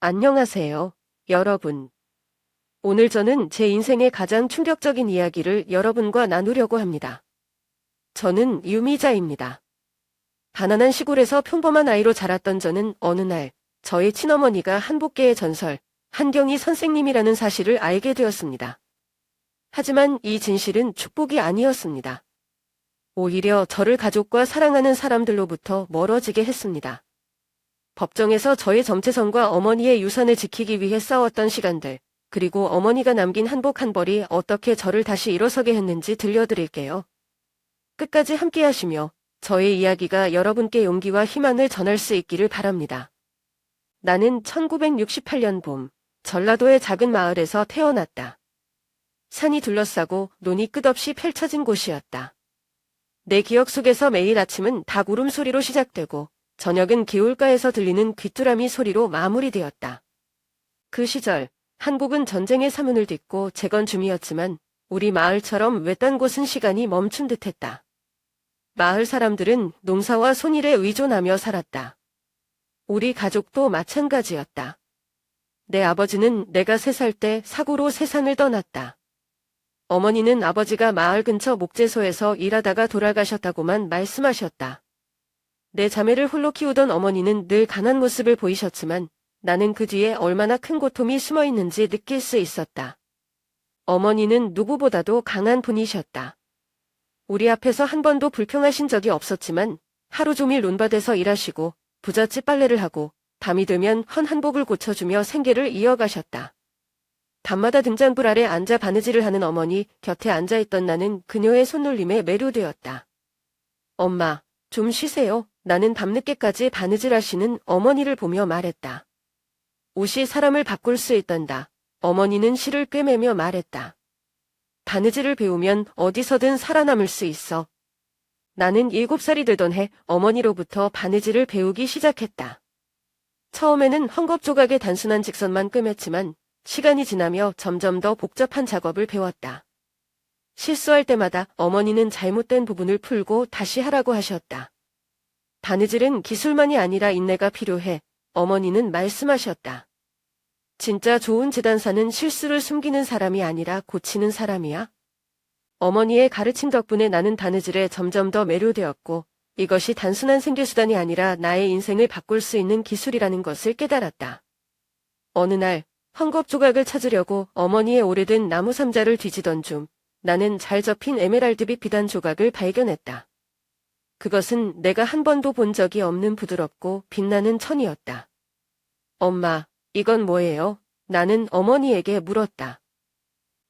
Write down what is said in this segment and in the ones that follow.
안녕하세요, 여러분. 오늘 저는 제 인생의 가장 충격적인 이야기를 여러분과 나누려고 합니다. 저는 유미자입니다. 가난한 시골에서 평범한 아이로 자랐던 저는 어느 날 저의 친어머니가 한복계의 전설, 한경희 선생님이라는 사실을 알게 되었습니다. 하지만 이 진실은 축복이 아니었습니다. 오히려 저를 가족과 사랑하는 사람들로부터 멀어지게 했습니다. 법정에서 저의 정체성과 어머니의 유산을 지키기 위해 싸웠던 시간들, 그리고 어머니가 남긴 한복 한 벌이 어떻게 저를 다시 일어서게 했는지 들려드릴게요. 끝까지 함께 하시며 저의 이야기가 여러분께 용기와 희망을 전할 수 있기를 바랍니다. 나는 1968년 봄, 전라도의 작은 마을에서 태어났다. 산이 둘러싸고 논이 끝없이 펼쳐진 곳이었다. 내 기억 속에서 매일 아침은 닭 울음소리로 시작되고 저녁은 개울가에서 들리는 귀뚜라미 소리로 마무리되었다. 그 시절, 한국은 전쟁의 사문을 딛고 재건 중이었지만 우리 마을처럼 외딴 곳은 시간이 멈춘 듯했다. 마을 사람들은 농사와 손일에 의존하며 살았다. 우리 가족도 마찬가지였다. 내 아버지는 내가 3살 때 사고로 세상을 떠났다. 어머니는 아버지가 마을 근처 목재소에서 일하다가 돌아가셨다고만 말씀하셨다. 내 자매를 홀로 키우던 어머니는 늘 강한 모습을 보이셨지만 나는 그 뒤에 얼마나 큰 고통이 숨어 있는지 느낄 수 있었다. 어머니는 누구보다도 강한 분이셨다. 우리 앞에서 한 번도 불평하신 적이 없었지만 하루 종일 논밭에서 일하시고 부잣집 빨래를 하고 밤이 되면 헌 한복을 고쳐주며 생계를 이어가셨다. 밤마다 등잔불 아래 앉아 바느질을 하는 어머니 곁에 앉아있던 나는 그녀의 손놀림에 매료되었다. 엄마, 좀 쉬세요. 나는 밤늦게까지 바느질하시는 어머니를 보며 말했다. 옷이 사람을 바꿀 수 있단다. 어머니는 실을 꿰매며 말했다. 바느질을 배우면 어디서든 살아남을 수 있어. 나는 7살이 되던 해 어머니로부터 바느질을 배우기 시작했다. 처음에는 헝겊 조각의 단순한 직선만 꿰맸지만 시간이 지나며 점점 더 복잡한 작업을 배웠다. 실수할 때마다 어머니는 잘못된 부분을 풀고 다시 하라고 하셨다. 바느질은 기술만이 아니라 인내가 필요해. 어머니는 말씀하셨다. 진짜 좋은 재단사는 실수를 숨기는 사람이 아니라 고치는 사람이야. 어머니의 가르침 덕분에 나는 바느질에 점점 더 매료되었고 이것이 단순한 생계수단이 아니라 나의 인생을 바꿀 수 있는 기술이라는 것을 깨달았다. 어느 날 헝겊 조각을 찾으려고 어머니의 오래된 나무 상자를 뒤지던 중 나는 잘 접힌 에메랄드빛 비단 조각을 발견했다. 그것은 내가 한 번도 본 적이 없는 부드럽고 빛나는 천이었다. 엄마, 이건 뭐예요? 나는 어머니에게 물었다.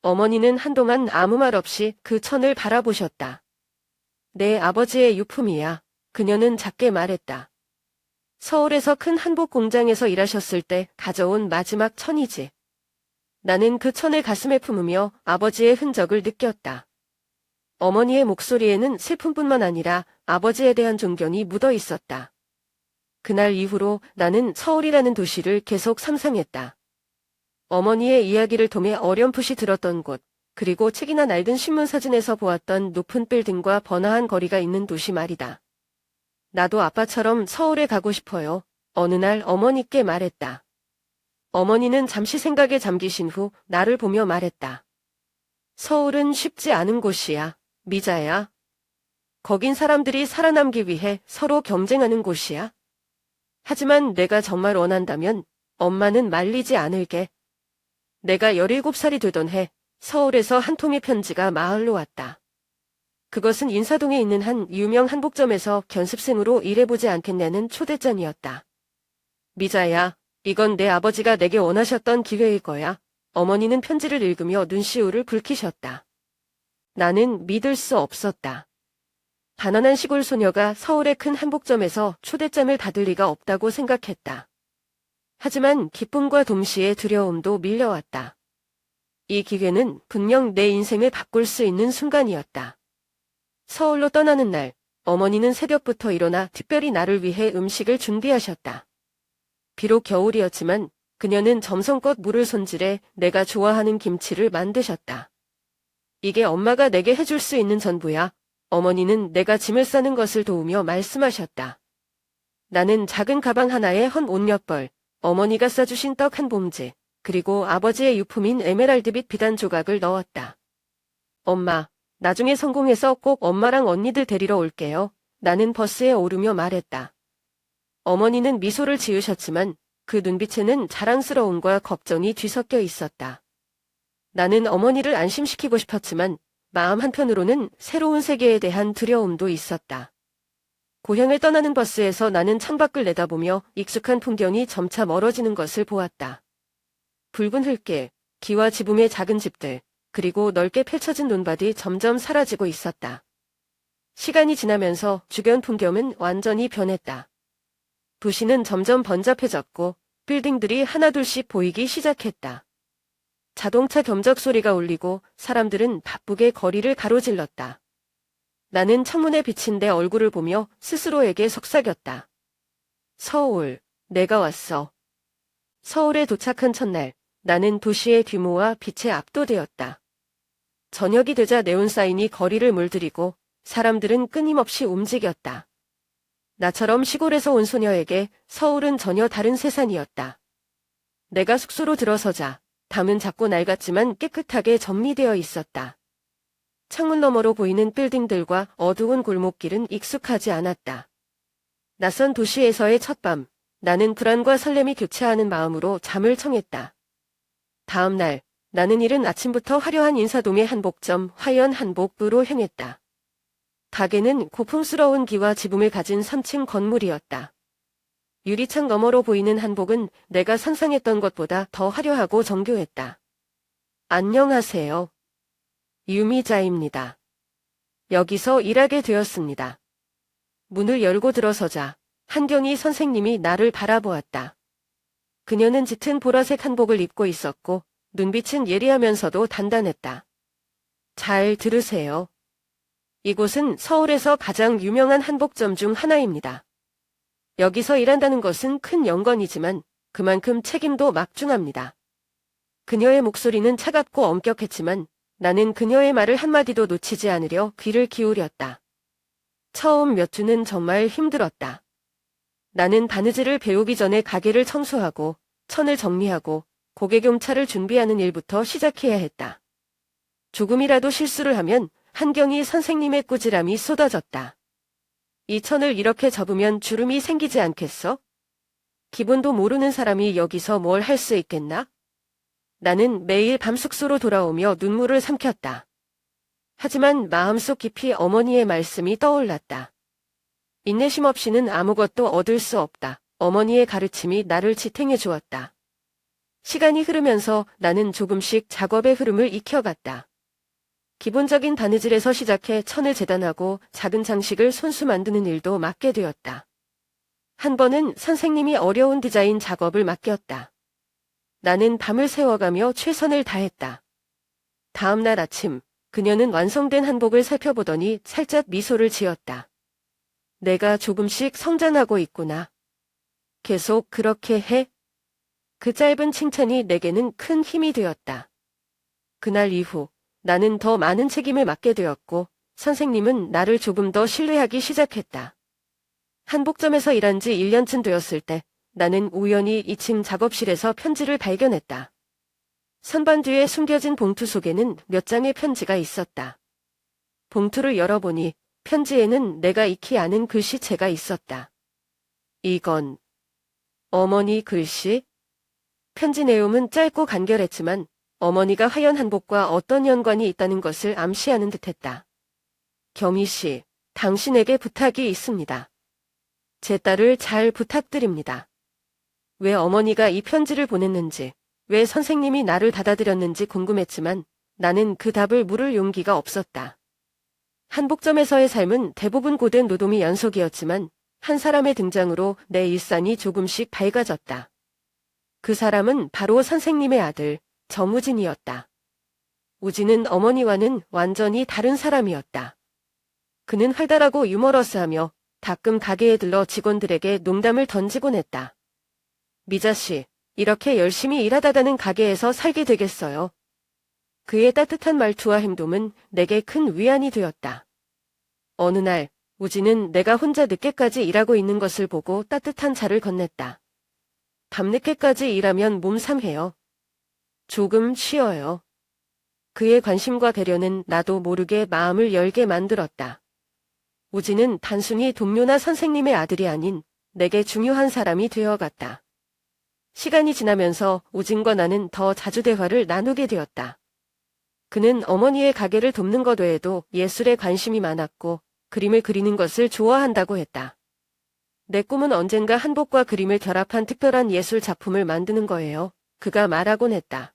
어머니는 한동안 아무 말 없이 그 천을 바라보셨다. 내 아버지의 유품이야. 그녀는 작게 말했다. 서울에서 큰 한복 공장에서 일하셨을 때 가져온 마지막 천이지. 나는 그 천을 가슴에 품으며 아버지의 흔적을 느꼈다. 어머니의 목소리에는 슬픔뿐만 아니라 아버지에 대한 존경이 묻어 있었다. 그날 이후로 나는 서울이라는 도시를 계속 상상했다. 어머니의 이야기를 통해 어렴풋이 들었던 곳, 그리고 책이나 낡은 신문 사진에서 보았던 높은 빌딩과 번화한 거리가 있는 도시 말이다. 나도 아빠처럼 서울에 가고 싶어요. 어느 날 어머니께 말했다. 어머니는 잠시 생각에 잠기신 후 나를 보며 말했다. 서울은 쉽지 않은 곳이야, 미자야. 거긴 사람들이 살아남기 위해 서로 경쟁하는 곳이야. 하지만 내가 정말 원한다면 엄마는 말리지 않을게. 내가 17살이 되던 해 서울에서 한 통의 편지가 마을로 왔다. 그것은 인사동에 있는 한 유명 한복점에서 견습생으로 일해보지 않겠냐는 초대장이었다. 미자야, 이건 내 아버지가 내게 원하셨던 기회일 거야. 어머니는 편지를 읽으며 눈시울을 붉히셨다. 나는 믿을 수 없었다. 가난한 시골 소녀가 서울의 큰 한복점에서 초대장을 받을 리가 없다고 생각했다. 하지만 기쁨과 동시에 두려움도 밀려왔다. 이 기회는 분명 내 인생을 바꿀 수 있는 순간이었다. 서울로 떠나는 날, 어머니는 새벽부터 일어나 특별히 나를 위해 음식을 준비하셨다. 비록 겨울이었지만 그녀는 정성껏 물을 손질해 내가 좋아하는 김치를 만드셨다. 이게 엄마가 내게 해줄 수 있는 전부야. 어머니는 내가 짐을 싸는 것을 도우며 말씀하셨다. 나는 작은 가방 하나에 헌 옷 몇 벌, 어머니가 싸주신 떡 한 봉지, 그리고 아버지의 유품인 에메랄드빛 비단 조각을 넣었다. 엄마, 나중에 성공해서 꼭 엄마랑 언니들 데리러 올게요. 나는 버스에 오르며 말했다. 어머니는 미소를 지으셨지만 그 눈빛에는 자랑스러움과 걱정이 뒤섞여 있었다. 나는 어머니를 안심시키고 싶었지만 마음 한편으로는 새로운 세계에 대한 두려움도 있었다. 고향을 떠나는 버스에서 나는 창밖을 내다보며 익숙한 풍경이 점차 멀어지는 것을 보았다. 붉은 흙길, 기와 지붕의 작은 집들, 그리고 넓게 펼쳐진 논밭이 점점 사라지고 있었다. 시간이 지나면서 주변 풍경은 완전히 변했다. 도시는 점점 번잡해졌고 빌딩들이 하나둘씩 보이기 시작했다. 자동차 경적 소리가 울리고 사람들은 바쁘게 거리를 가로질렀다. 나는 창문에 비친 내 얼굴을 보며 스스로에게 속삭였다. 서울, 내가 왔어. 서울에 도착한 첫날, 나는 도시의 규모와 빛에 압도되었다. 저녁이 되자 네온사인이 거리를 물들이고 사람들은 끊임없이 움직였다. 나처럼 시골에서 온 소녀에게 서울은 전혀 다른 세상이었다. 내가 숙소로 들어서자 담은 작고 낡았지만 깨끗하게 정리되어 있었다. 창문 너머로 보이는 빌딩들과 어두운 골목길은 익숙하지 않았다. 낯선 도시에서의 첫밤, 나는 불안과 설렘이 교차하는 마음으로 잠을 청했다. 다음 날, 나는 이른 아침부터 화려한 인사동의 한복점 화연 한복부로 향했다. 가게는 고풍스러운 기와 지붕을 가진 3층 건물이었다. 유리창 너머로 보이는 한복은 내가 상상했던 것보다 더 화려하고 정교했다. 안녕하세요. 유미자입니다. 여기서 일하게 되었습니다. 문을 열고 들어서자 한경희 선생님이 나를 바라보았다. 그녀는 짙은 보라색 한복을 입고 있었고 눈빛은 예리하면서도 단단했다. 잘 들으세요. 이곳은 서울에서 가장 유명한 한복점 중 하나입니다. 여기서 일한다는 것은 큰 영광이지만 그만큼 책임도 막중합니다. 그녀의 목소리는 차갑고 엄격했지만 나는 그녀의 말을 한마디도 놓치지 않으려 귀를 기울였다. 처음 몇 주는 정말 힘들었다. 나는 바느질을 배우기 전에 가게를 청소하고 천을 정리하고 고개경차를 준비하는 일부터 시작해야 했다. 조금이라도 실수를 하면 한경희 선생님의 꾸지람이 쏟아졌다. 이 천을 이렇게 접으면 주름이 생기지 않겠어? 기본도 모르는 사람이 여기서 뭘 할 수 있겠나? 나는 매일 밤 숙소로 돌아오며 눈물을 삼켰다. 하지만 마음속 깊이 어머니의 말씀이 떠올랐다. 인내심 없이는 아무것도 얻을 수 없다. 어머니의 가르침이 나를 지탱해 주었다. 시간이 흐르면서 나는 조금씩 작업의 흐름을 익혀갔다. 기본적인 바느질에서 시작해 천을 재단하고 작은 장식을 손수 만드는 일도 맡게 되었다. 한 번은 선생님이 어려운 디자인 작업을 맡겼다. 나는 밤을 새워가며 최선을 다했다. 다음 날 아침, 그녀는 완성된 한복을 살펴보더니 살짝 미소를 지었다. 내가 조금씩 성장하고 있구나. 계속 그렇게 해? 그 짧은 칭찬이 내게는 큰 힘이 되었다. 그날 이후 나는 더 많은 책임을 맡게 되었고 선생님은 나를 조금 더 신뢰하기 시작했다. 한복점에서 일한 지 1년쯤 되었을 때 나는 우연히 2층 작업실에서 편지를 발견했다. 선반 뒤에 숨겨진 봉투 속에는 몇 장의 편지가 있었다. 봉투를 열어보니 편지에는 내가 익히 아는 글씨체가 있었다. 이건 어머니 글씨? 편지 내용은 짧고 간결했지만 어머니가 화연 한복과 어떤 연관이 있다는 것을 암시하는 듯했다. 경희 씨, 당신에게 부탁이 있습니다. 제 딸을 잘 부탁드립니다. 왜 어머니가 이 편지를 보냈는지, 왜 선생님이 나를 받아들였는지 궁금했지만 나는 그 답을 물을 용기가 없었다. 한복점에서의 삶은 대부분 고된 노동의 연속이었지만 한 사람의 등장으로 내 일상이 조금씩 밝아졌다. 그 사람은 바로 선생님의 아들, 정우진이었다. 우진은 어머니와는 완전히 다른 사람이었다. 그는 활달하고 유머러스하며 가끔 가게에 들러 직원들에게 농담을 던지곤 했다. 미자 씨, 이렇게 열심히 일하다가는 가게에서 살게 되겠어요. 그의 따뜻한 말투와 행동은 내게 큰 위안이 되었다. 어느 날 우진은 내가 혼자 늦게까지 일하고 있는 것을 보고 따뜻한 차를 건넸다. 밤늦게까지 일하면 몸 상해요. 조금 쉬어요. 그의 관심과 배려는 나도 모르게 마음을 열게 만들었다. 우진은 단순히 동료나 선생님의 아들이 아닌 내게 중요한 사람이 되어갔다. 시간이 지나면서 우진과 나는 더 자주 대화를 나누게 되었다. 그는 어머니의 가게를 돕는 것 외에도 예술에 관심이 많았고 그림을 그리는 것을 좋아한다고 했다. 내 꿈은 언젠가 한복과 그림을 결합한 특별한 예술 작품을 만드는 거예요. 그가 말하곤 했다.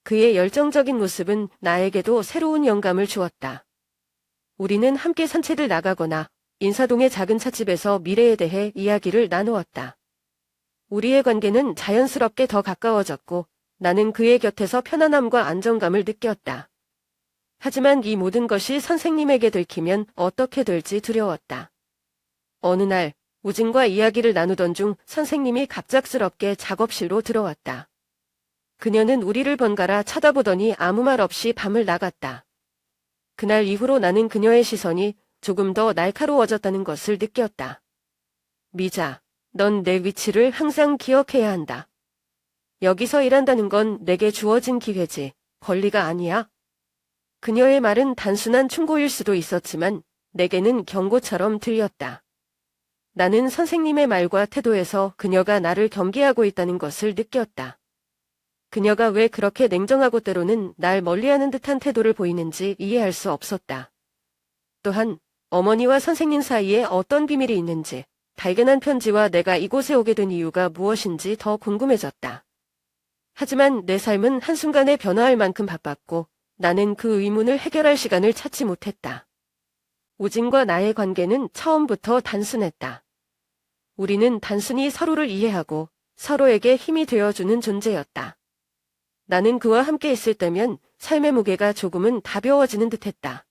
그의 열정적인 모습은 나에게도 새로운 영감을 주었다. 우리는 함께 산책을 나가거나 인사동의 작은 찻집에서 미래에 대해 이야기를 나누었다. 우리의 관계는 자연스럽게 더 가까워졌고 나는 그의 곁에서 편안함과 안정감을 느꼈다. 하지만 이 모든 것이 선생님에게 들키면 어떻게 될지 두려웠다. 어느 날 우진과 이야기를 나누던 중 선생님이 갑작스럽게 작업실로 들어왔다. 그녀는 우리를 번갈아 쳐다보더니 아무 말 없이 밤을 나갔다. 그날 이후로 나는 그녀의 시선이 조금 더 날카로워졌다는 것을 느꼈다. 미자, 넌 내 위치를 항상 기억해야 한다. 여기서 일한다는 건 내게 주어진 기회지, 권리가 아니야. 그녀의 말은 단순한 충고일 수도 있었지만 내게는 경고처럼 들렸다. 나는 선생님의 말과 태도에서 그녀가 나를 경계하고 있다는 것을 느꼈다. 그녀가 왜 그렇게 냉정하고 때로는 날 멀리하는 듯한 태도를 보이는지 이해할 수 없었다. 또한 어머니와 선생님 사이에 어떤 비밀이 있는지, 발견한 편지와 내가 이곳에 오게 된 이유가 무엇인지 더 궁금해졌다. 하지만 내 삶은 한순간에 변화할 만큼 바빴고 나는 그 의문을 해결할 시간을 찾지 못했다. 우진과 나의 관계는 처음부터 단순했다. 우리는 단순히 서로를 이해하고 서로에게 힘이 되어주는 존재였다. 나는 그와 함께 있을 때면 삶의 무게가 조금은 가벼워지는 듯했다.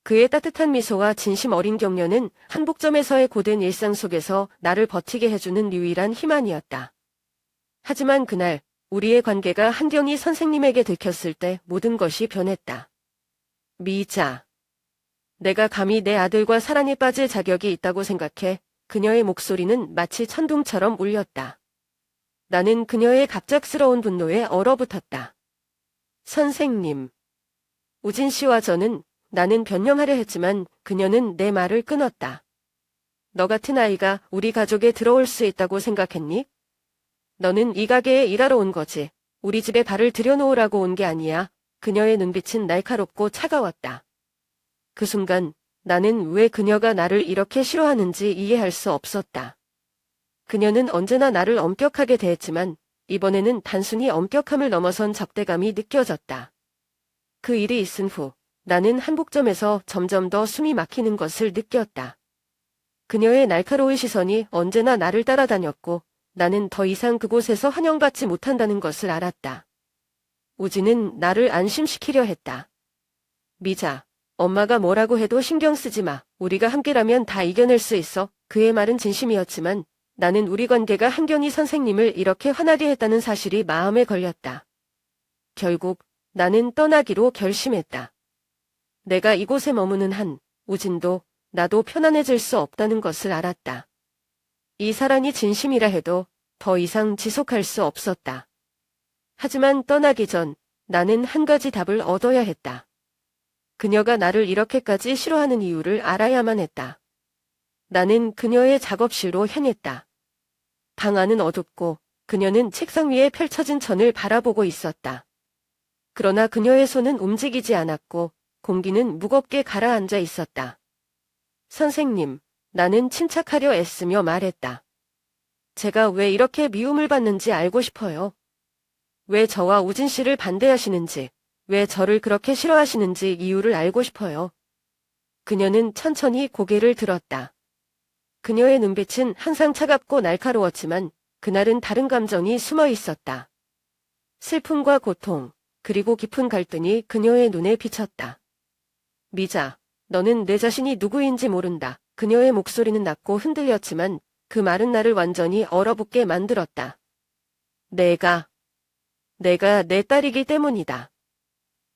그의 따뜻한 미소와 진심 어린 격려는 한복점에서의 고된 일상 속에서 나를 버티게 해주는 유일한 힘안이었다. 하지만 그날 우리의 관계가 한경희 선생님에게 들켰을 때 모든 것이 변했다. 미자. 내가 감히 내 아들과 사랑에 빠질 자격이 있다고 생각해. 그녀의 목소리는 마치 천둥처럼 울렸다. 나는 그녀의 갑작스러운 분노에 얼어붙었다. 선생님. 우진 씨와 나는 변명하려 했지만 그녀는 내 말을 끊었다. 너 같은 아이가 우리 가족에 들어올 수 있다고 생각했니? 너는 이 가게에 일하러 온 거지. 우리 집에 발을 들여놓으라고 온 게 아니야. 그녀의 눈빛은 날카롭고 차가웠다. 그 순간 나는 왜 그녀가 나를 이렇게 싫어하는지 이해할 수 없었다. 그녀는 언제나 나를 엄격하게 대했지만 이번에는 단순히 엄격함을 넘어선 적대감이 느껴졌다. 그 일이 있은 후 나는 한복점에서 점점 더 숨이 막히는 것을 느꼈다. 그녀의 날카로운 시선이 언제나 나를 따라다녔고 나는 더 이상 그곳에서 환영받지 못한다는 것을 알았다. 우진은 나를 안심시키려 했다. 미자, 엄마가 뭐라고 해도 신경 쓰지 마. 우리가 함께라면 다 이겨낼 수 있어. 그의 말은 진심이었지만 나는 우리 관계가 한경희 선생님을 이렇게 화나게 했다는 사실이 마음에 걸렸다. 결국 나는 떠나기로 결심했다. 내가 이곳에 머무는 한 우진도 나도 편안해질 수 없다는 것을 알았다. 이 사랑이 진심이라 해도 더 이상 지속할 수 없었다. 하지만 떠나기 전 나는 한 가지 답을 얻어야 했다. 그녀가 나를 이렇게까지 싫어하는 이유를 알아야만 했다. 나는 그녀의 작업실로 향했다. 방 안은 어둡고 그녀는 책상 위에 펼쳐진 천을 바라보고 있었다. 그러나 그녀의 손은 움직이지 않았고 공기는 무겁게 가라앉아 있었다. 선생님, 나는 침착하려 애쓰며 말했다. 제가 왜 이렇게 미움을 받는지 알고 싶어요. 왜 저와 우진 씨를 반대하시는지, 왜 저를 그렇게 싫어하시는지 이유를 알고 싶어요. 그녀는 천천히 고개를 들었다. 그녀의 눈빛은 항상 차갑고 날카로웠지만 그날은 다른 감정이 숨어 있었다. 슬픔과 고통, 그리고 깊은 갈등이 그녀의 눈에 비쳤다. 미자, 너는 내 자신이 누구인지 모른다. 그녀의 목소리는 낮고 흔들렸지만 그 말은 나를 완전히 얼어붙게 만들었다. 내가 내 딸이기 때문이다.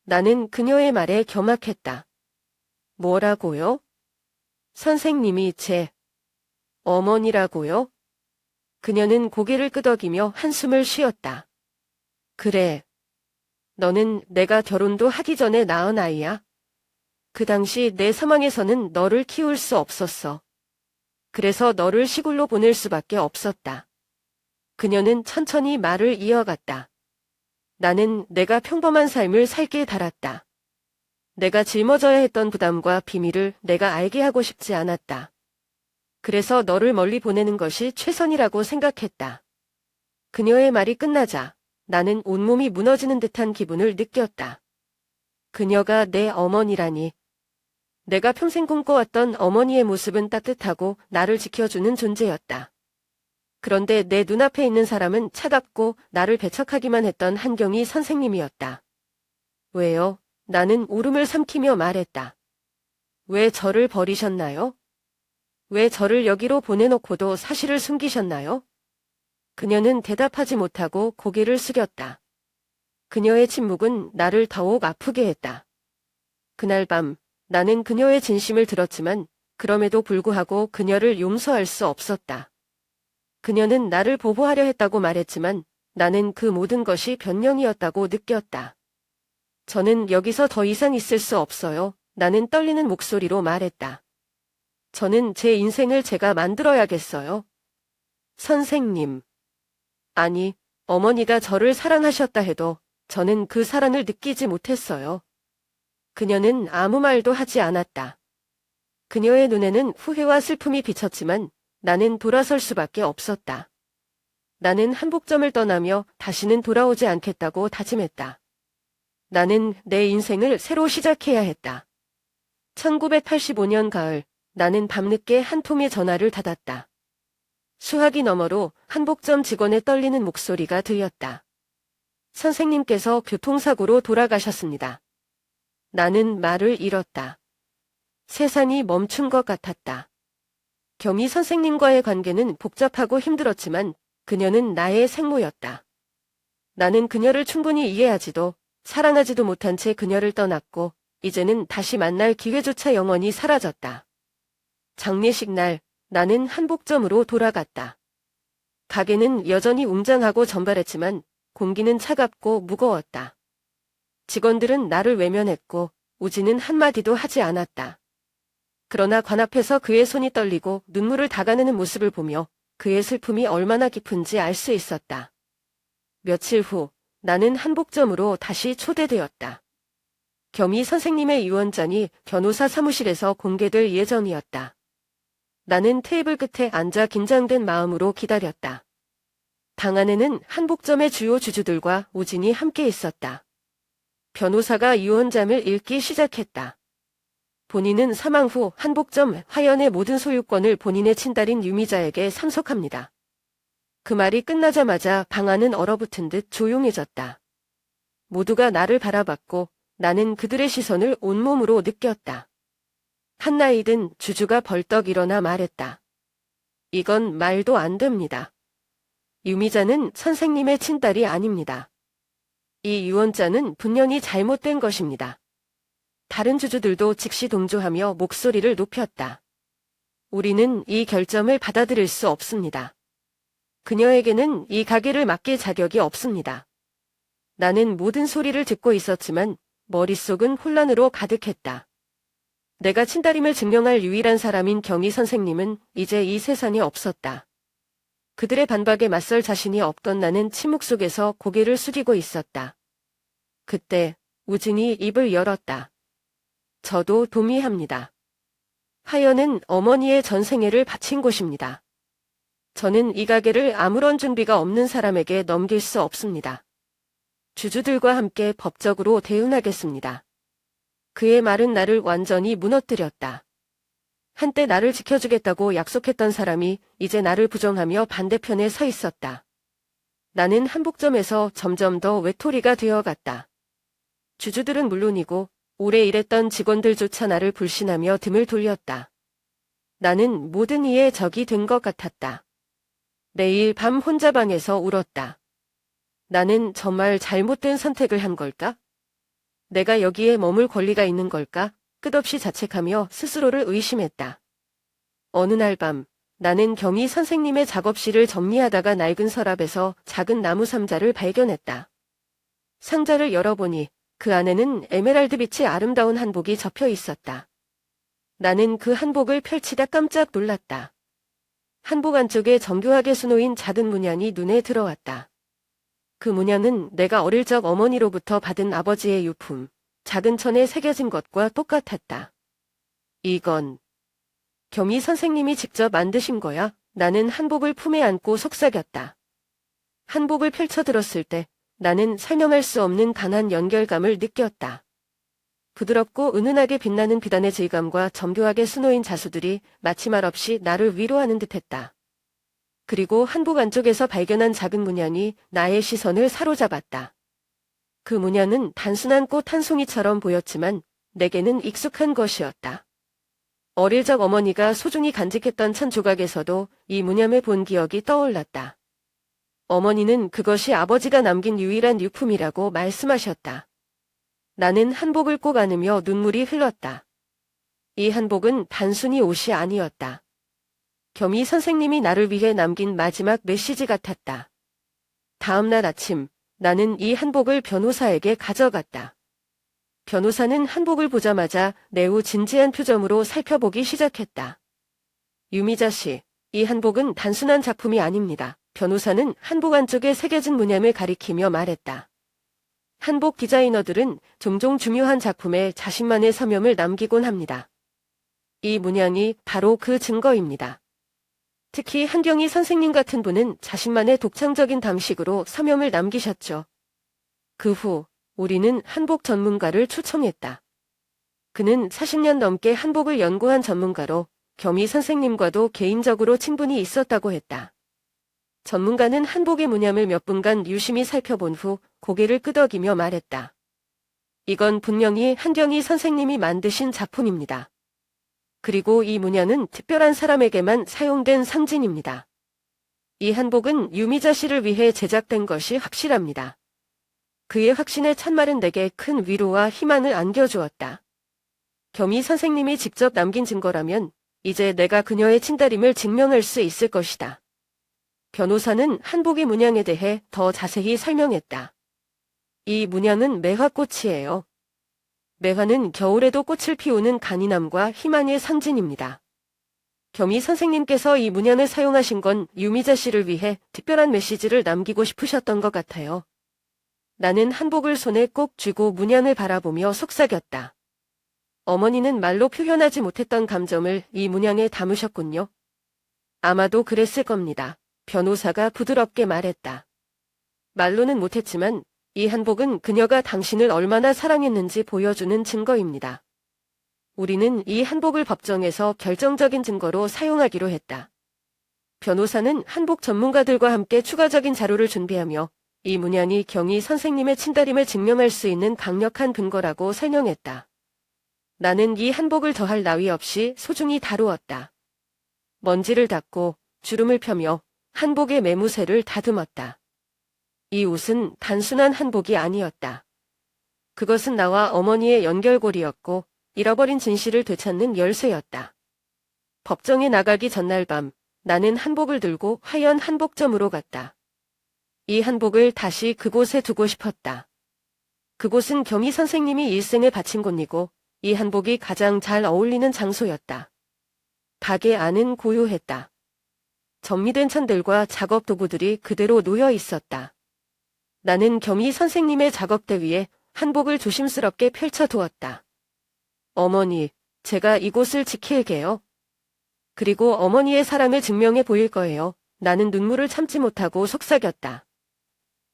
나는 그녀의 말에 경악했다. 뭐라고요? 선생님이 제 어머니라고요? 그녀는 고개를 끄덕이며 한숨을 쉬었다. 그래. 너는 내가 결혼도 하기 전에 낳은 아이야. 그 당시 내 상황에서는 너를 키울 수 없었어. 그래서 너를 시골로 보낼 수밖에 없었다. 그녀는 천천히 말을 이어갔다. 나는 내가 평범한 삶을 살게 달았다. 내가 짊어져야 했던 부담과 비밀을 내가 알게 하고 싶지 않았다. 그래서 너를 멀리 보내는 것이 최선이라고 생각했다. 그녀의 말이 끝나자 나는 온몸이 무너지는 듯한 기분을 느꼈다. 그녀가 내 어머니라니. 내가 평생 꿈꿔왔던 어머니의 모습은 따뜻하고 나를 지켜주는 존재였다. 그런데 내 눈앞에 있는 사람은 차갑고 나를 배척하기만 했던 한경희 선생님이었다. 왜요? 나는 울음을 삼키며 말했다. 왜 저를 버리셨나요? 왜 저를 여기로 보내놓고도 사실을 숨기셨나요? 그녀는 대답하지 못하고 고개를 숙였다. 그녀의 침묵은 나를 더욱 아프게 했다. 그날 밤 나는 그녀의 진심을 들었지만 그럼에도 불구하고 그녀를 용서할 수 없었다. 그녀는 나를 보호하려 했다고 말했지만 나는 그 모든 것이 변명이었다고 느꼈다. 저는 여기서 더 이상 있을 수 없어요. 나는 떨리는 목소리로 말했다. 저는 제 인생을 제가 만들어야겠어요. 선생님. 아니, 어머니가 저를 사랑하셨다 해도 저는 그 사랑을 느끼지 못했어요. 그녀는 아무 말도 하지 않았다. 그녀의 눈에는 후회와 슬픔이 비쳤지만 나는 돌아설 수밖에 없었다. 나는 한복점을 떠나며 다시는 돌아오지 않겠다고 다짐했다. 나는 내 인생을 새로 시작해야 했다. 1985년 가을, 나는 밤늦게 한 통의 전화를 받았다. 수화기 너머로 한복점 직원의 떨리는 목소리가 들렸다. 선생님께서 교통사고로 돌아가셨습니다. 나는 말을 잃었다. 세상이 멈춘 것 같았다. 경희 선생님과의 관계는 복잡하고 힘들었지만 그녀는 나의 생모였다. 나는 그녀를 충분히 이해하지도 사랑하지도 못한 채 그녀를 떠났고 이제는 다시 만날 기회조차 영원히 사라졌다. 장례식 날 나는 한복점으로 돌아갔다. 가게는 여전히 웅장하고 전발했지만 공기는 차갑고 무거웠다. 직원들은 나를 외면했고 우진은 한마디도 하지 않았다. 그러나 관 앞에서 그의 손이 떨리고 눈물을 닦아내는 모습을 보며 그의 슬픔이 얼마나 깊은지 알 수 있었다. 며칠 후 나는 한복점으로 다시 초대되었다. 겸희 선생님의 유언장이 변호사 사무실에서 공개될 예정이었다. 나는 테이블 끝에 앉아 긴장된 마음으로 기다렸다. 방 안에는 한복점의 주요 주주들과 우진이 함께 있었다. 변호사가 유언장을 읽기 시작했다. 본인은 사망 후 한복점 화연의 모든 소유권을 본인의 친딸인 유미자에게 상속합니다. 그 말이 끝나자마자 방 안은 얼어붙은 듯 조용해졌다. 모두가 나를 바라봤고 나는 그들의 시선을 온몸으로 느꼈다. 한나이 든 주주가 벌떡 일어나 말했다. 이건 말도 안 됩니다. 유미자는 선생님의 친딸이 아닙니다. 이 유언자는 분명히 잘못된 것입니다. 다른 주주들도 즉시 동조하며 목소리를 높였다. 우리는 이 결정을 받아들일 수 없습니다. 그녀에게는 이 가게를 맡길 자격이 없습니다. 나는 모든 소리를 듣고 있었지만 머릿속은 혼란으로 가득했다. 내가 친딸임을 증명할 유일한 사람인 경희 선생님은 이제 이 세상에 없었다. 그들의 반박에 맞설 자신이 없던 나는 침묵 속에서 고개를 숙이고 있었다. 그때 우진이 입을 열었다. 저도 동의합니다. 화연은 어머니의 전생애를 바친 곳입니다. 저는 이 가게를 아무런 준비가 없는 사람에게 넘길 수 없습니다. 주주들과 함께 법적으로 대응하겠습니다. 그의 말은 나를 완전히 무너뜨렸다. 한때 나를 지켜주겠다고 약속했던 사람이 이제 나를 부정하며 반대편에 서 있었다. 나는 한복점에서 점점 더 외톨이가 되어갔다. 주주들은 물론이고 오래 일했던 직원들조차 나를 불신하며 등을 돌렸다. 나는 모든 이의 적이 된 것 같았다. 매일 밤 혼자 방에서 울었다. 나는 정말 잘못된 선택을 한 걸까? 내가 여기에 머물 권리가 있는 걸까? 끝없이 자책하며 스스로를 의심했다. 어느 날 밤, 나는 경희 선생님의 작업실을 정리하다가 낡은 서랍에서 작은 나무 상자를 발견했다. 상자를 열어보니 그 안에는 에메랄드빛의 아름다운 한복이 접혀 있었다. 나는 그 한복을 펼치다 깜짝 놀랐다. 한복 안쪽에 정교하게 수놓인 작은 문양이 눈에 들어왔다. 그 문양은 내가 어릴 적 어머니로부터 받은 아버지의 유품, 작은 천에 새겨진 것과 똑같았다. 이건 경희 선생님이 직접 만드신 거야? 나는 한복을 품에 안고 속삭였다. 한복을 펼쳐 들었을 때 나는 설명할 수 없는 강한 연결감을 느꼈다. 부드럽고 은은하게 빛나는 비단의 질감과 정교하게 수놓인 자수들이 마치 말없이 나를 위로하는 듯했다. 그리고 한복 안쪽에서 발견한 작은 문양이 나의 시선을 사로잡았다. 그 문양은 단순한 꽃 한 송이처럼 보였지만 내게는 익숙한 것이었다. 어릴 적 어머니가 소중히 간직했던 천 조각에서도 이 문양을 본 기억이 떠올랐다. 어머니는 그것이 아버지가 남긴 유일한 유품이라고 말씀하셨다. 나는 한복을 꼭 안으며 눈물이 흘렀다. 이 한복은 단순히 옷이 아니었다. 경희 선생님이 나를 위해 남긴 마지막 메시지 같았다. 다음 날 아침, 나는 이 한복을 변호사에게 가져갔다. 변호사는 한복을 보자마자 매우 진지한 표정으로 살펴보기 시작했다. 유미자 씨, 이 한복은 단순한 작품이 아닙니다. 변호사는 한복 안쪽에 새겨진 문양을 가리키며 말했다. 한복 디자이너들은 종종 중요한 작품에 자신만의 서명을 남기곤 합니다. 이 문양이 바로 그 증거입니다. 특히 한경희 선생님 같은 분은 자신만의 독창적인 방식으로 서명을 남기셨죠. 그 후 우리는 한복 전문가를 초청했다. 그는 40년 넘게 한복을 연구한 전문가로 경희 선생님과도 개인적으로 친분이 있었다고 했다. 전문가는 한복의 문양을 몇 분간 유심히 살펴본 후 고개를 끄덕이며 말했다. 이건 분명히 한경희 선생님이 만드신 작품입니다. 그리고 이 문양은 특별한 사람에게만 사용된 상징입니다. 이 한복은 유미자 씨를 위해 제작된 것이 확실합니다. 그의 확신의 첫말은 내게 큰 위로와 희망을 안겨주었다. 경희 선생님이 직접 남긴 증거라면 이제 내가 그녀의 친달임을 증명할 수 있을 것이다. 변호사는 한복의 문양에 대해 더 자세히 설명했다. 이 문양은 매화꽃이에요. 매화는 겨울에도 꽃을 피우는 간이남과 희망의 상징입니다. 경희 선생님께서 이 문양을 사용하신 건 유미자 씨를 위해 특별한 메시지를 남기고 싶으셨던 것 같아요. 나는 한복을 손에 꼭 쥐고 문양을 바라보며 속삭였다. 어머니는 말로 표현하지 못했던 감정을 이 문양에 담으셨군요. 아마도 그랬을 겁니다. 변호사가 부드럽게 말했다. 말로는 못했지만 이 한복은 그녀가 당신을 얼마나 사랑했는지 보여주는 증거입니다. 우리는 이 한복을 법정에서 결정적인 증거로 사용하기로 했다. 변호사는 한복 전문가들과 함께 추가적인 자료를 준비하며 이 문양이 경희 선생님의 친달임을 증명할 수 있는 강력한 근거라고 설명했다. 나는 이 한복을 더할 나위 없이 소중히 다루었다. 먼지를 닦고 주름을 펴며 한복의 매무새를 다듬었다. 이 옷은 단순한 한복이 아니었다. 그것은 나와 어머니의 연결고리였고 잃어버린 진실을 되찾는 열쇠였다. 법정에 나가기 전날 밤 나는 한복을 들고 화연 한복점으로 갔다. 이 한복을 다시 그곳에 두고 싶었다. 그곳은 경희 선생님이 일생을 바친 곳이고 이 한복이 가장 잘 어울리는 장소였다. 가게 안은 고요했다. 정리된 천들과 작업 도구들이 그대로 놓여 있었다. 나는 경희 선생님의 작업대 위에 한복을 조심스럽게 펼쳐두었다. 어머니, 제가 이곳을 지킬게요. 그리고 어머니의 사랑을 증명해 보일 거예요. 나는 눈물을 참지 못하고 속삭였다.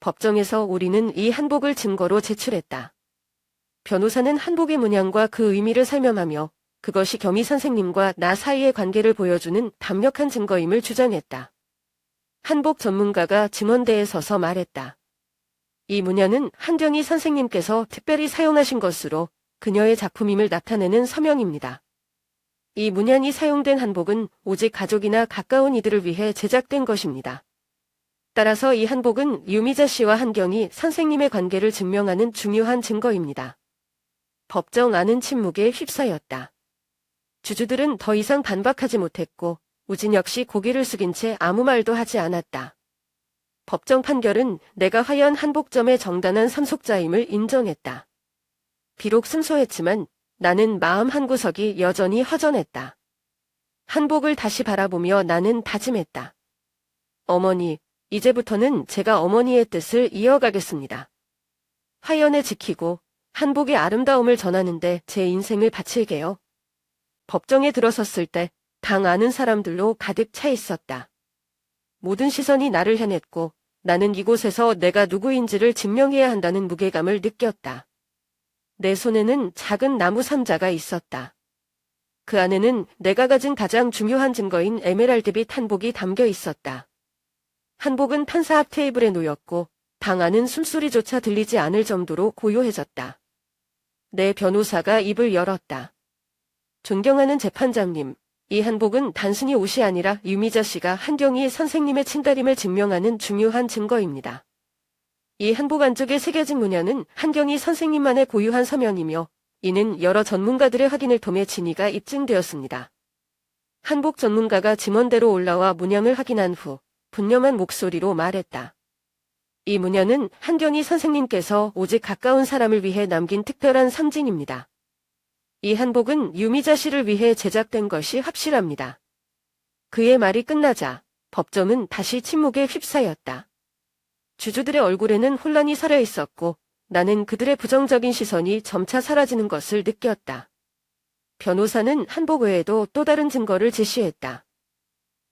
법정에서 우리는 이 한복을 증거로 제출했다. 변호사는 한복의 문양과 그 의미를 설명하며 그것이 경희 선생님과 나 사이의 관계를 보여주는 강력한 증거임을 주장했다. 한복 전문가가 증언대에 서서 말했다. 이 문양은 한경희 선생님께서 특별히 사용하신 것으로 그녀의 작품임을 나타내는 서명입니다. 이 문양이 사용된 한복은 오직 가족이나 가까운 이들을 위해 제작된 것입니다. 따라서 이 한복은 유미자 씨와 한경희 선생님의 관계를 증명하는 중요한 증거입니다. 법정 안은 침묵에 휩싸였다. 주주들은 더 이상 반박하지 못했고 우진 역시 고개를 숙인 채 아무 말도 하지 않았다. 법정 판결은 내가 화연 한복점의 정당한 상속자임을 인정했다. 비록 승소했지만 나는 마음 한구석이 여전히 허전했다. 한복을 다시 바라보며 나는 다짐했다. 어머니, 이제부터는 제가 어머니의 뜻을 이어가겠습니다. 화연을 지키고 한복의 아름다움을 전하는데 제 인생을 바칠게요. 법정에 들어섰을 때 당 아는 사람들로 가득 차 있었다. 모든 시선이 나를 향했고 나는 이곳에서 내가 누구인지를 증명해야 한다는 무게감을 느꼈다. 내 손에는 작은 나무 상자가 있었다. 그 안에는 내가 가진 가장 중요한 증거인 에메랄드빛 한복이 담겨 있었다. 한복은 판사 앞 테이블에 놓였고 당 안은 숨소리조차 들리지 않을 정도로 고요해졌다. 내 변호사가 입을 열었다. 존경하는 재판장님, 이 한복은 단순히 옷이 아니라 유미자 씨가 한경희 선생님의 친딸임을 증명하는 중요한 증거입니다. 이 한복 안쪽에 새겨진 문양은 한경희 선생님만의 고유한 서명이며 이는 여러 전문가들의 확인을 통해 진위가 입증되었습니다. 한복 전문가가 증언대로 올라와 문양을 확인한 후 분념한 목소리로 말했다. 이 문양은 한경희 선생님께서 오직 가까운 사람을 위해 남긴 특별한 상징입니다. 이 한복은 유미자 씨를 위해 제작된 것이 확실합니다. 그의 말이 끝나자 법정은 다시 침묵에 휩싸였다. 주주들의 얼굴에는 혼란이 서려 있었고 나는 그들의 부정적인 시선이 점차 사라지는 것을 느꼈다. 변호사는 한복 외에도 또 다른 증거를 제시했다.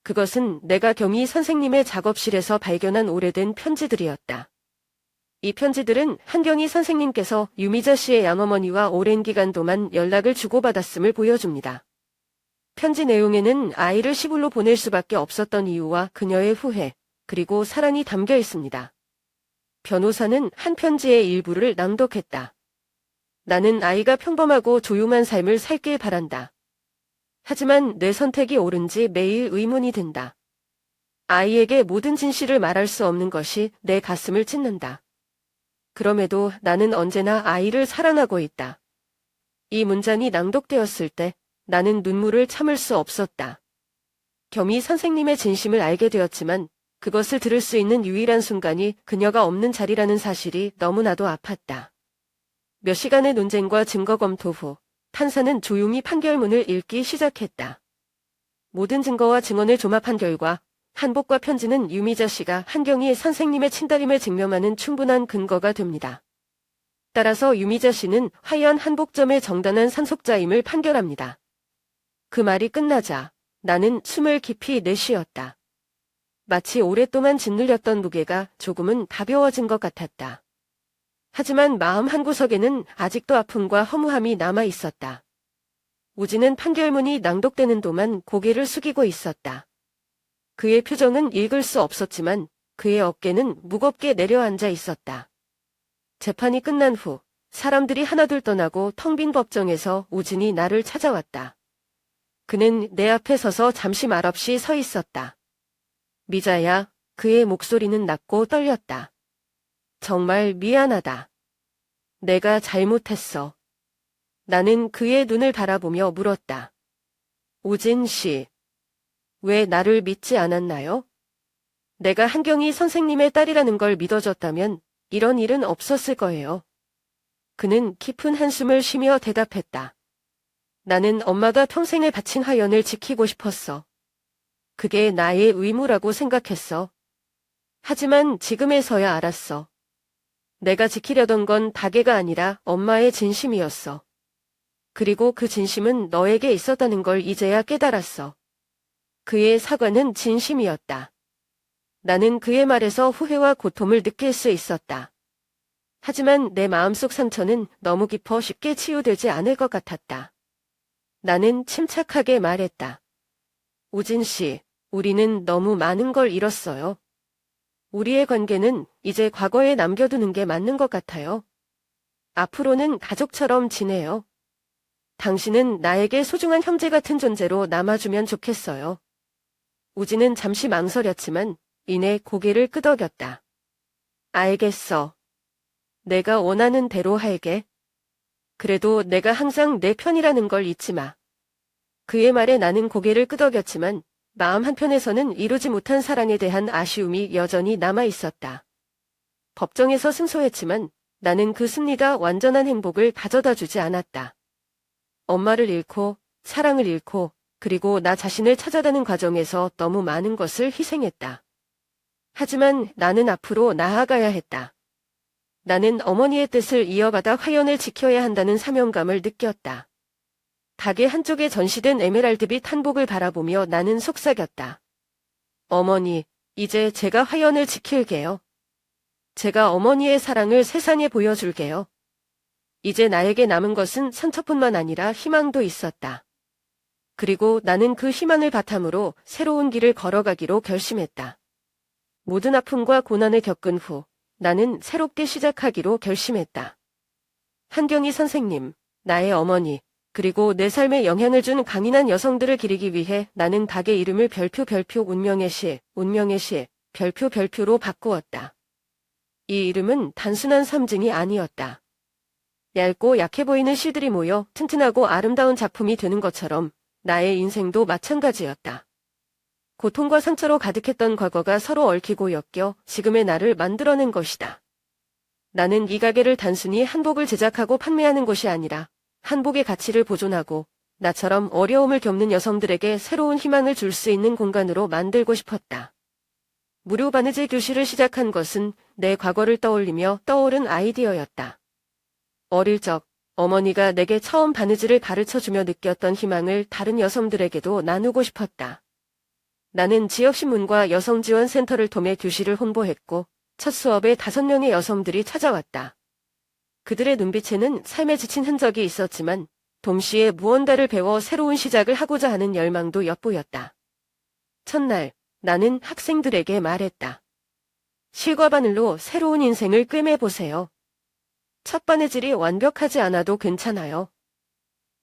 그것은 내가 경희 선생님의 작업실에서 발견한 오래된 편지들이었다. 이 편지들은 한경희 선생님께서 유미자 씨의 양어머니와 오랜 기간 동안 연락을 주고받았음을 보여줍니다. 편지 내용에는 아이를 시골로 보낼 수밖에 없었던 이유와 그녀의 후회, 그리고 사랑이 담겨 있습니다. 변호사는 한 편지의 일부를 낭독했다. 나는 아이가 평범하고 조용한 삶을 살길 바란다. 하지만 내 선택이 옳은지 매일 의문이 든다. 아이에게 모든 진실을 말할 수 없는 것이 내 가슴을 찢는다. 그럼에도 나는 언제나 아이를 사랑하고 있다. 이 문장이 낭독되었을 때 나는 눈물을 참을 수 없었다. 겸이 선생님의 진심을 알게 되었지만 그것을 들을 수 있는 유일한 순간이 그녀가 없는 자리라는 사실이 너무나도 아팠다. 몇 시간의 논쟁과 증거 검토 후 판사는 조용히 판결문을 읽기 시작했다. 모든 증거와 증언을 종합한 결과 한복과 편지는 유미자 씨가 한경희 선생님의 친딸임을 증명하는 충분한 근거가 됩니다. 따라서 유미자 씨는 화연 한복점의 정당한 상속자임을 판결합니다. 그 말이 끝나자 나는 숨을 깊이 내쉬었다. 마치 오랫동안 짓눌렸던 무게가 조금은 가벼워진 것 같았다. 하지만 마음 한구석에는 아직도 아픔과 허무함이 남아 있었다. 우진은 판결문이 낭독되는 동안 고개를 숙이고 있었다. 그의 표정은 읽을 수 없었지만 그의 어깨는 무겁게 내려앉아 있었다. 재판이 끝난 후 사람들이 하나둘 떠나고 텅 빈 법정에서 우진이 나를 찾아왔다. 그는 내 앞에 서서 잠시 말없이 서 있었다. 미자야, 그의 목소리는 낮고 떨렸다. 정말 미안하다. 내가 잘못했어. 나는 그의 눈을 바라보며 물었다. 우진 씨, 왜 나를 믿지 않았나요? 내가 한경희 선생님의 딸이라는 걸 믿어줬다면 이런 일은 없었을 거예요. 그는 깊은 한숨을 쉬며 대답했다. 나는 엄마가 평생을 바친 화연을 지키고 싶었어. 그게 나의 의무라고 생각했어. 하지만 지금에서야 알았어. 내가 지키려던 건 다계가 아니라 엄마의 진심이었어. 그리고 그 진심은 너에게 있었다는 걸 이제야 깨달았어. 그의 사과는 진심이었다. 나는 그의 말에서 후회와 고통을 느낄 수 있었다. 하지만 내 마음속 상처는 너무 깊어 쉽게 치유되지 않을 것 같았다. 나는 침착하게 말했다. 우진 씨, 우리는 너무 많은 걸 잃었어요. 우리의 관계는 이제 과거에 남겨두는 게 맞는 것 같아요. 앞으로는 가족처럼 지내요. 당신은 나에게 소중한 형제 같은 존재로 남아주면 좋겠어요. 우진은 잠시 망설였지만 이내 고개를 끄덕였다. 알겠어. 내가 원하는 대로 할게. 그래도 내가 항상 내 편이라는 걸 잊지 마. 그의 말에 나는 고개를 끄덕였지만 마음 한편에서는 이루지 못한 사랑에 대한 아쉬움이 여전히 남아 있었다. 법정에서 승소했지만 나는 그 승리가 완전한 행복을 가져다 주지 않았다. 엄마를 잃고, 사랑을 잃고, 그리고 나 자신을 찾아가는 과정에서 너무 많은 것을 희생했다. 하지만 나는 앞으로 나아가야 했다. 나는 어머니의 뜻을 이어받아 화연을 지켜야 한다는 사명감을 느꼈다. 가게 한쪽에 전시된 에메랄드빛 한복을 바라보며 나는 속삭였다. 어머니, 이제 제가 화연을 지킬게요. 제가 어머니의 사랑을 세상에 보여줄게요. 이제 나에게 남은 것은 상처뿐만 아니라 희망도 있었다. 그리고 나는 그 희망을 바탕으로 새로운 길을 걸어가기로 결심했다. 모든 아픔과 고난을 겪은 후 나는 새롭게 시작하기로 결심했다. 한경희 선생님, 나의 어머니, 그리고 내 삶에 영향을 준 강인한 여성들을 기리기 위해 나는 가게 이름을 별표 운명의 시, 별표로 바꾸었다. 이 이름은 단순한 상징이 아니었다. 얇고 약해 보이는 시들이 모여 튼튼하고 아름다운 작품이 되는 것처럼 나의 인생도 마찬가지였다. 고통과 상처로 가득했던 과거가 서로 얽히고 엮여 지금의 나를 만들어낸 것이다. 나는 이 가게를 단순히 한복을 제작하고 판매하는 곳이 아니라 한복의 가치를 보존하고 나처럼 어려움을 겪는 여성들에게 새로운 희망을 줄 수 있는 공간으로 만들고 싶었다. 무료 바느질 교실을 시작한 것은 내 과거를 떠올리며 떠오른 아이디어였다. 어릴 적 어머니가 내게 처음 바느질을 가르쳐주며 느꼈던 희망을 다른 여성들에게도 나누고 싶었다. 나는 지역신문과 여성지원센터를 통해 교실을 홍보했고 첫 수업에 5명의 여성들이 찾아왔다. 그들의 눈빛에는 삶에 지친 흔적이 있었지만 동시에 무언가를 배워 새로운 시작을 하고자 하는 열망도 엿보였다. 첫날 나는 학생들에게 말했다. 실과 바늘로 새로운 인생을 꿰매보세요. 첫 바느질이 완벽하지 않아도 괜찮아요.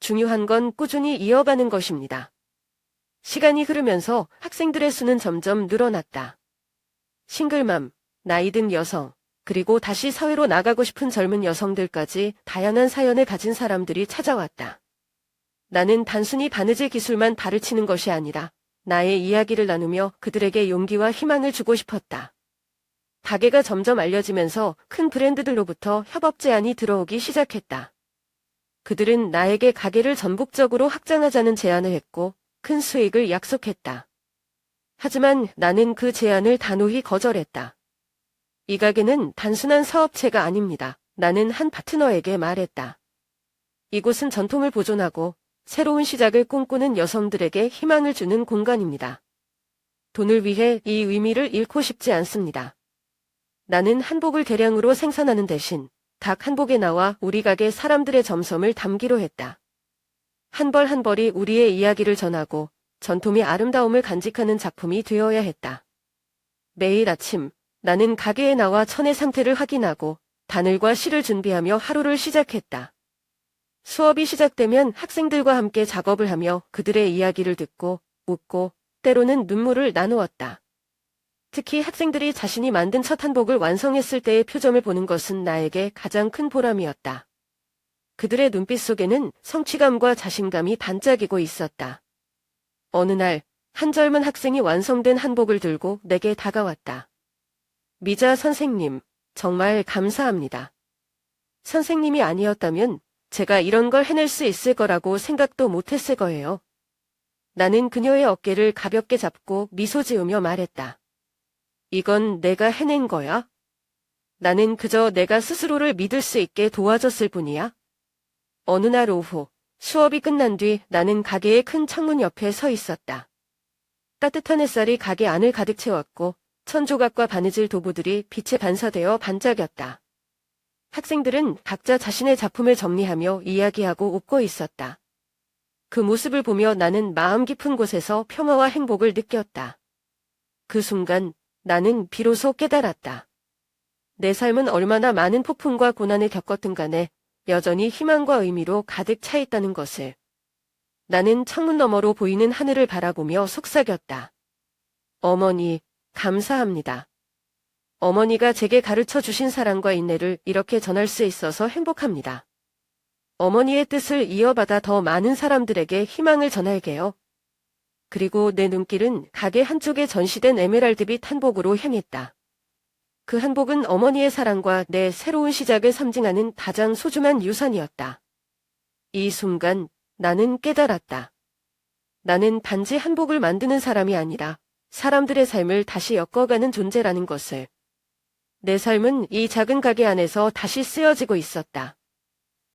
중요한 건 꾸준히 이어가는 것입니다. 시간이 흐르면서 학생들의 수는 점점 늘어났다. 싱글맘, 나이 든 여성, 그리고 다시 사회로 나가고 싶은 젊은 여성들까지 다양한 사연을 가진 사람들이 찾아왔다. 나는 단순히 바느질 기술만 가르치는 것이 아니라 나의 이야기를 나누며 그들에게 용기와 희망을 주고 싶었다. 가게가 점점 알려지면서 큰 브랜드들로부터 협업 제안이 들어오기 시작했다. 그들은 나에게 가게를 전국적으로 확장하자는 제안을 했고 큰 수익을 약속했다. 하지만 나는 그 제안을 단호히 거절했다. 이 가게는 단순한 사업체가 아닙니다. 나는 한 파트너에게 말했다. 이곳은 전통을 보존하고 새로운 시작을 꿈꾸는 여성들에게 희망을 주는 공간입니다. 돈을 위해 이 의미를 잃고 싶지 않습니다. 나는 한복을 대량으로 생산하는 대신 각 한복에 나와 우리 가게 사람들의 점성을 담기로 했다. 한 벌 한 벌이 우리의 이야기를 전하고 전통의 아름다움을 간직하는 작품이 되어야 했다. 매일 아침 나는 가게에 나와 천의 상태를 확인하고 바늘과 실을 준비하며 하루를 시작했다. 수업이 시작되면 학생들과 함께 작업을 하며 그들의 이야기를 듣고 웃고 때로는 눈물을 나누었다. 특히 학생들이 자신이 만든 첫 한복을 완성했을 때의 표정을 보는 것은 나에게 가장 큰 보람이었다. 그들의 눈빛 속에는 성취감과 자신감이 반짝이고 있었다. 어느 날, 한 젊은 학생이 완성된 한복을 들고 내게 다가왔다. 미자 선생님, 정말 감사합니다. 선생님이 아니었다면 제가 이런 걸 해낼 수 있을 거라고 생각도 못했을 거예요. 나는 그녀의 어깨를 가볍게 잡고 미소 지으며 말했다. 이건 내가 해낸 거야? 나는 그저 내가 스스로를 믿을 수 있게 도와줬을 뿐이야. 어느 날 오후, 수업이 끝난 뒤 나는 가게의 큰 창문 옆에 서 있었다. 따뜻한 햇살이 가게 안을 가득 채웠고 천조각과 바느질 도구들이 빛에 반사되어 반짝였다. 학생들은 각자 자신의 작품을 정리하며 이야기하고 웃고 있었다. 그 모습을 보며 나는 마음 깊은 곳에서 평화와 행복을 느꼈다. 그 순간 나는 비로소 깨달았다. 내 삶은 얼마나 많은 폭풍과 고난을 겪었든 간에 여전히 희망과 의미로 가득 차 있다는 것을. 나는 창문 너머로 보이는 하늘을 바라보며 속삭였다. 어머니, 감사합니다. 어머니가 제게 가르쳐 주신 사랑과 인내를 이렇게 전할 수 있어서 행복합니다. 어머니의 뜻을 이어받아 더 많은 사람들에게 희망을 전할게요. 그리고 내 눈길은 가게 한쪽에 전시된 에메랄드빛 한복으로 향했다. 그 한복은 어머니의 사랑과 내 새로운 시작을 상징하는 가장 소중한 유산이었다. 이 순간 나는 깨달았다. 나는 단지 한복을 만드는 사람이 아니라 사람들의 삶을 다시 엮어가는 존재라는 것을. 내 삶은 이 작은 가게 안에서 다시 쓰여지고 있었다.